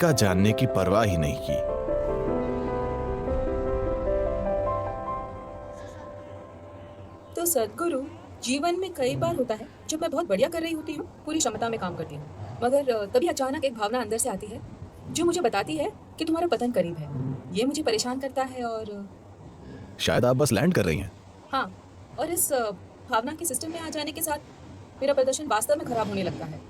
का जानने की परवाह ही नहीं की। तो सद्गुरु, जीवन में कई बार होता है जब मैं बहुत बढ़िया कर रही होती हूँ, पूरी क्षमता में काम करती हूँ, मगर तभी अचानक एक भावना अंदर से आती है जो मुझे बताती है कि तुम्हारा पतन करीब है। ये मुझे परेशान करता है और शायद आप बस लैंड कर रही हैं। हाँ, और इस भावना के सिस्टम में आ जाने के साथ मेरा प्रदर्शन वास्तव में खराब होने लगता है।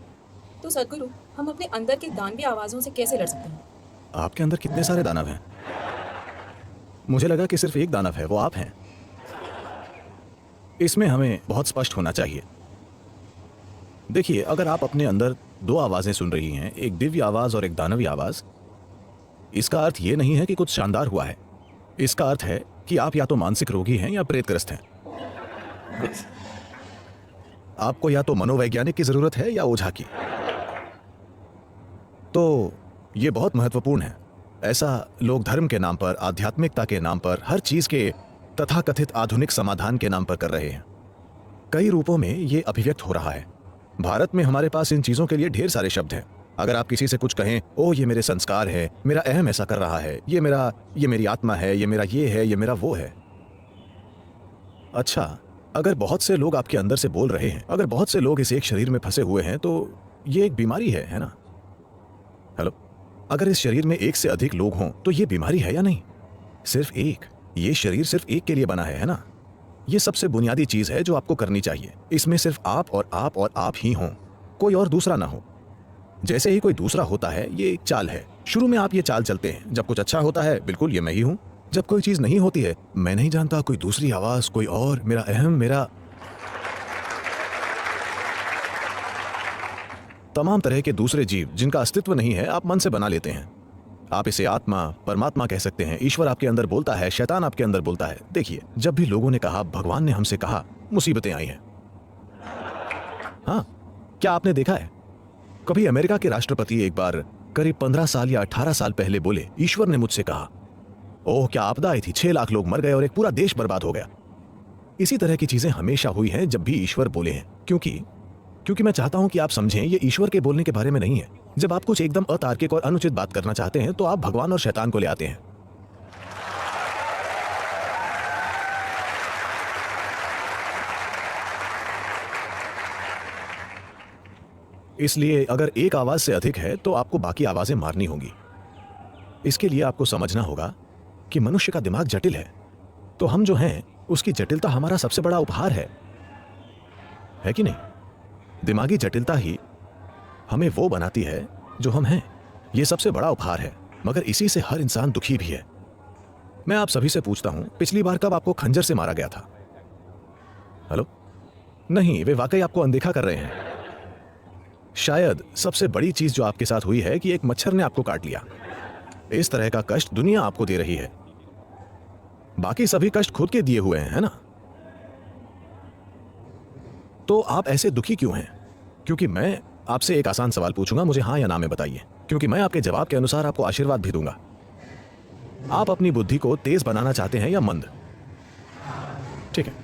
तो सद्गुरु, हम अपने अंदर की दानवी आवाज़ों से कैसे लड़ सकते हैं? आपके अंदर कितने सारे दानव हैं? मुझे लगा कि सिर्फ एक दानव है, वो आप हैं। इसमें हमें बहुत स्पष्ट होना चाहिए। देखिए, अगर आप अपने अंदर दो आवाजें सुन रही हैं, एक दिव्य आवाज और एक दानवी आवाज, इसका अर्थ यह नहीं है कि कुछ शानदार हुआ है। इसका अर्थ है कि आप या तो मानसिक रोगी हैं या प्रेतग्रस्त हैं। आपको या तो मनोवैज्ञानिक की जरूरत है या ओझा की। तो यह बहुत महत्वपूर्ण है। ऐसा लोग धर्म के नाम पर, आध्यात्मिकता के नाम पर, हर चीज के तथाकथित आधुनिक समाधान के नाम पर कर रहे हैं। कई रूपों में यह अभिव्यक्त हो रहा है। भारत में हमारे पास इन चीजों के लिए ढेर सारे शब्द हैं। अगर आप किसी से कुछ कहें, ओह ये मेरे संस्कार है, मेरा अहम ऐसा कर रहा है, ये मेरी आत्मा है, ये मेरा ये है, ये मेरा वो है। अच्छा, अगर बहुत से लोग आपके अंदर से बोल रहे हैं, अगर बहुत से लोग इस एक शरीर में फंसे हुए हैं, तो ये एक बीमारी है ना? हेलो, अगर इस शरीर में एक से अधिक लोग हों तो ये बीमारी है या नहीं? सिर्फ एक, ये शरीर सिर्फ एक के लिए बना है ना? ये सबसे बुनियादी चीज है जो आपको करनी चाहिए। इसमें सिर्फ आप और आप और आप ही हों, कोई और दूसरा ना हो। जैसे ही कोई दूसरा होता है, ये एक चाल है। शुरू में आप ये चाल चलते हैं। जब कुछ अच्छा होता है, बिल्कुल ये मैं ही हूं। जब कोई चीज नहीं होती है, मैं नहीं जानता, कोई दूसरी आवाज, कोई और, मेरा अहम, मेरा तमाम तरह के दूसरे जीव जिनका अस्तित्व नहीं है, आप मन से बना लेते हैं। आप इसे आत्मा, परमात्मा कह सकते हैं। ईश्वर आपके अंदर बोलता है, शैतान आपके अंदर बोलता है। देखिए, जब भी लोगों ने कहा, भगवान ने हमसे कहा, मुसीबतें आई हैं। हाँ, क्या आपने देखा है कभी अमेरिका के राष्ट्रपति एक बार करीब 15 साल या 18 साल पहले बोले, ईश्वर ने मुझसे कहा। ओह क्या आपदा आई थी, 6 लाख लोग मर गए और एक पूरा देश बर्बाद हो गया। इसी तरह की चीजें हमेशा हुई हैं जब भी ईश्वर बोले हैं। क्योंकि मैं चाहता हूं कि आप समझें, ये ईश्वर के बोलने के बारे में नहीं है। जब आप कुछ एकदम अतार्किक और अनुचित बात करना चाहते हैं, तो आप भगवान और शैतान को ले आते हैं। इसलिए अगर एक आवाज से अधिक है, तो आपको बाकी आवाजें मारनी होंगी। इसके लिए आपको समझना होगा कि मनुष्य का दिमाग जटिल है, तो हम जो हैं, उसकी जटिलता हमारा सबसे बड़ा उपहार है कि नहीं? दिमागी जटिलता ही हमें वो बनाती है जो हम हैं। ये सबसे बड़ा उपहार है, मगर इसी से हर इंसान दुखी भी है। मैं आप सभी से पूछता हूं, पिछली बार कब आपको खंजर से मारा गया था? हेलो? नहीं, वे वाकई आपको अनदेखा कर रहे हैं। शायद सबसे बड़ी चीज जो आपके साथ हुई है कि एक मच्छर ने आपको काट लिया। इस तरह का कष्ट दुनिया आपको दे रही है। बाकी सभी कष्ट खुद के दिए हुए हैं, है ना? तो आप ऐसे दुखी क्यों हैं? क्योंकि मैं आपसे एक आसान सवाल पूछूंगा, मुझे हाँ या ना में बताइए, क्योंकि मैं आपके जवाब के अनुसार आपको आशीर्वाद भी दूंगा। आप अपनी बुद्धि को तेज बनाना चाहते हैं या मंद? ठीक है।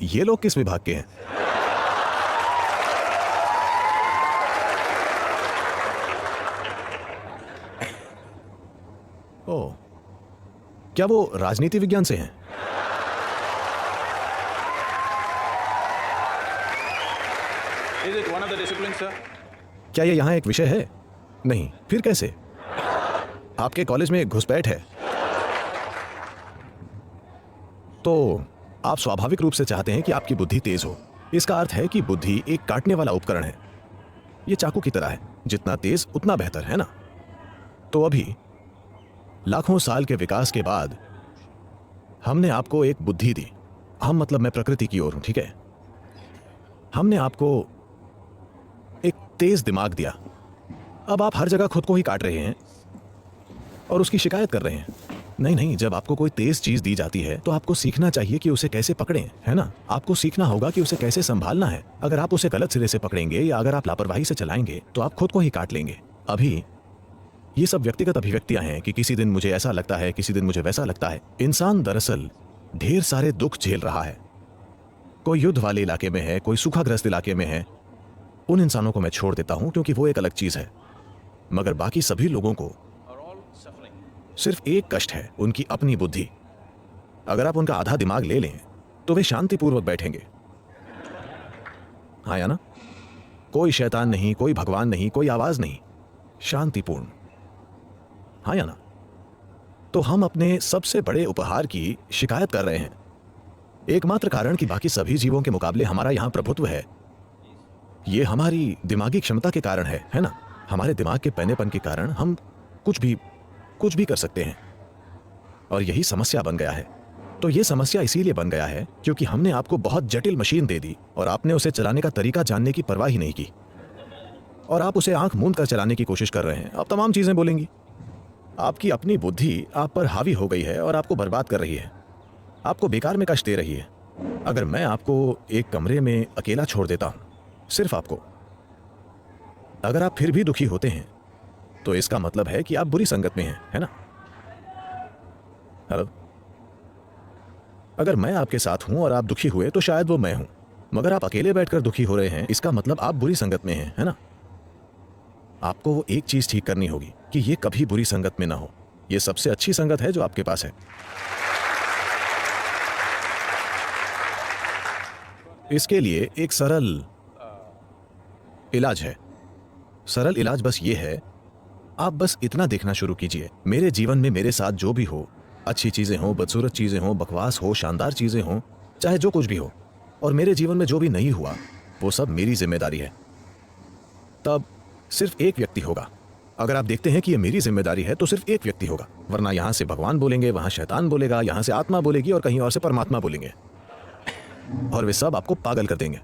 ये लोग किस विभाग के हैं? ओह, क्या वो राजनीति विज्ञान से हैं? Is it one of the disciplines, sir? क्या ये यहां एक विषय है? नहीं, फिर कैसे? आपके कॉलेज में घुसपैठ है, तो आप स्वाभाविक रूप से चाहते हैं कि आपकी बुद्धि तेज हो। इसका अर्थ है कि बुद्धि एक काटने वाला उपकरण है। ये चाकू की तरह है, जितना तेज उतना बेहतर, है ना? तो अभी लाखों साल के विकास के बाद हमने आपको एक बुद्धि दी। हम मतलब मैं प्रकृति की ओर हूं, ठीक है? हमने आपको एक तेज दिमाग दिया। अब आप हर जगह खुद को ही काट रहे हैं और उसकी शिकायत कर रहे हैं। नहीं, जब आपको कोई तेज चीज दी जाती है, तो आपको सीखना चाहिए कि उसे कैसे पकड़ें, है ना? आपको सीखना होगा कि उसे कैसे संभालना है। अगर आप उसे गलत सिरे से पकड़ेंगे या अगर आप लापरवाही से चलाएंगे, तो आप खुद को ही काट लेंगे। अभी ये सब व्यक्तिगत अभिव्यक्तियां हैं कि किसी दिन मुझे ऐसा लगता है, किसी दिन मुझे वैसा लगता है। इंसान दरअसल ढेर सारे दुख झेल रहा है। कोई युद्ध वाले इलाके में है, कोई सूखाग्रस्त इलाके में है, उन इंसानों को मैं छोड़ देता हूं क्योंकि वो एक अलग चीज है, मगर बाकी सभी लोगों को are all suffering. सिर्फ एक कष्ट है, उनकी अपनी बुद्धि। अगर आप उनका आधा दिमाग ले लें तो वे शांतिपूर्वक बैठेंगे। हाँ या ना? कोई शैतान नहीं, कोई भगवान नहीं, कोई आवाज नहीं, शांतिपूर्ण। हाँ या ना? तो हम अपने सबसे बड़े उपहार की शिकायत कर रहे हैं। एकमात्र कारण कि बाकी सभी जीवों के मुकाबले हमारा यहां प्रभुत्व है, यह हमारी दिमागी क्षमता के कारण है ना? हमारे दिमाग के पैनेपन के कारण हम कुछ भी कर सकते हैं, और यही समस्या बन गया है। तो यह समस्या इसीलिए बन गया है क्योंकि हमने आपको बहुत जटिल मशीन दे दी और आपने उसे चलाने का तरीका जानने की परवाह ही नहीं की, और आप उसे आंख मूंद कर चलाने की कोशिश कर रहे हैं। आप तमाम चीजें बोलेंगी। आपकी अपनी बुद्धि आप पर हावी हो गई है और आपको बर्बाद कर रही है, आपको बेकार में कष्ट दे रही है। अगर मैं आपको एक कमरे में अकेला छोड़ देता हूं, सिर्फ आपको, अगर आप फिर भी दुखी होते हैं तो इसका मतलब है कि आप बुरी संगत में हैं, है ना? हेलो? अगर मैं आपके साथ हूं और आप दुखी हुए तो शायद वो मैं हूं, मगर आप अकेले बैठकर दुखी हो रहे हैं, इसका मतलब आप बुरी संगत में हैं, है ना? आपको वो एक चीज ठीक करनी होगी कि ये कभी बुरी संगत में ना हो। ये सबसे अच्छी संगत है जो आपके पास है। इसके लिए एक सरल इलाज है। सरल इलाज बस ये है, आप बस इतना देखना शुरू कीजिए, मेरे जीवन में मेरे साथ जो भी हो, अच्छी चीजें हो, बदसूरत चीजें हो, बकवास हो, शानदार चीजें हो, चाहे जो कुछ भी हो, और मेरे जीवन में जो भी नहीं हुआ वो सब मेरी जिम्मेदारी है। तब सिर्फ एक व्यक्ति होगा। अगर आप देखते हैं कि ये मेरी जिम्मेदारी है तो सिर्फ एक व्यक्ति होगा, वरना यहां से भगवान बोलेंगे, वहां शैतान बोलेगा, यहां से आत्मा बोलेगी और कहीं और से परमात्मा बोलेंगे, और वे सब आपको पागल कर देंगे।